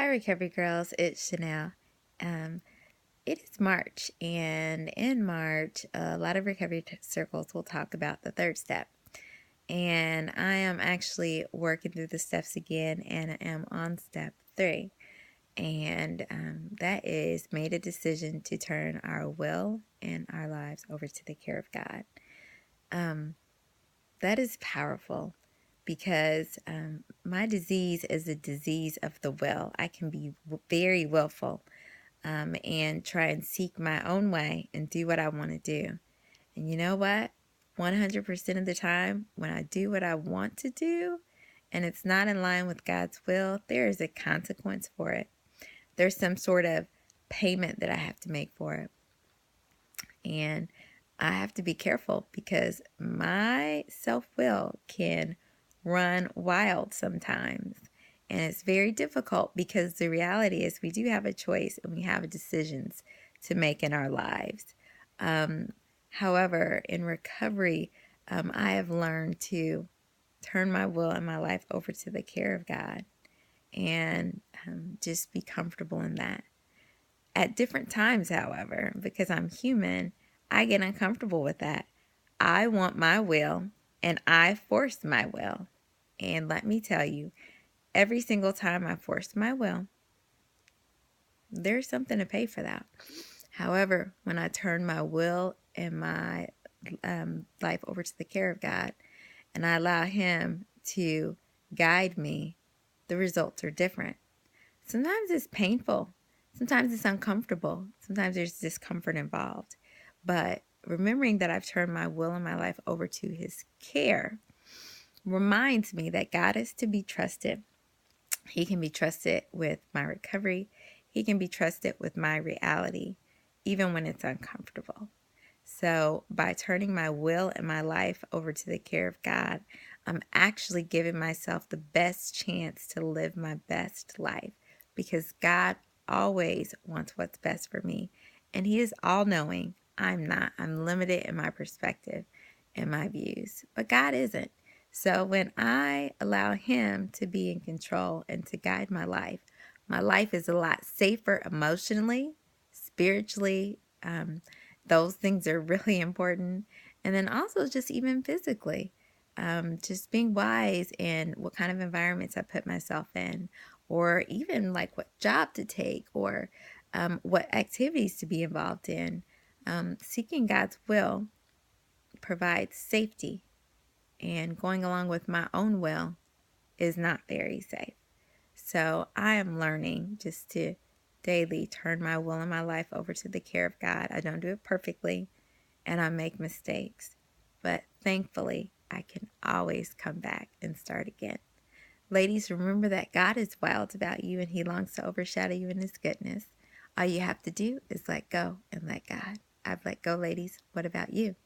Hi, Recovery Girls. It's Chenille. Um, it is March, and in March, a lot of recovery circles will talk about the third step. And I am actually working through the steps again, and I am on step 3. And that is made a decision to turn our will and our lives over to the care of God. That is powerful because my disease is a disease of the will. I can be very willful and try and seek my own way and do what I want to do. And you know what? 100% of the time, when I do what I want to do and it's not in line with God's will, there is a consequence for it. There's some sort of payment that I have to make for it. And I have to be careful because my self-will can run wild sometimes. And it's very difficult because the reality is we do have a choice and we have decisions to make in our lives. However, in recovery, I have learned to turn my will and my life over to the care of God and just be comfortable in that. At different times, however, because I'm human, I get uncomfortable with that. I want my will and I force my will. And let me tell you, every single time I force my will, there's something to pay for that. However, when I turn my will and my life over to the care of God and I allow Him to guide me, the results are different. Sometimes it's painful. Sometimes it's uncomfortable. Sometimes there's discomfort involved. But remembering that I've turned my will and my life over to His care reminds me that God is to be trusted. He can be trusted with my recovery. He can be trusted with my reality, even when it's uncomfortable. So by turning my will and my life over to the care of God, I'm actually giving myself the best chance to live my best life because God always wants what's best for me. And He is all-knowing. I'm not. I'm limited in my perspective and my views. But God isn't. So when I allow Him to be in control and to guide my life is a lot safer emotionally, spiritually. Those things are really important. And then also just even physically, just being wise in what kind of environments I put myself in, or even like what job to take, or what activities to be involved in. Seeking God's will provides safety, and going along with my own will is not very safe. So I am learning just to daily turn my will and my life over to the care of God. I don't do it perfectly and I make mistakes, but thankfully I can always come back and start again. Ladies, remember that God is wild about you and He longs to overshadow you in His goodness. All you have to do is let go and let God. I've let go, ladies. What about you?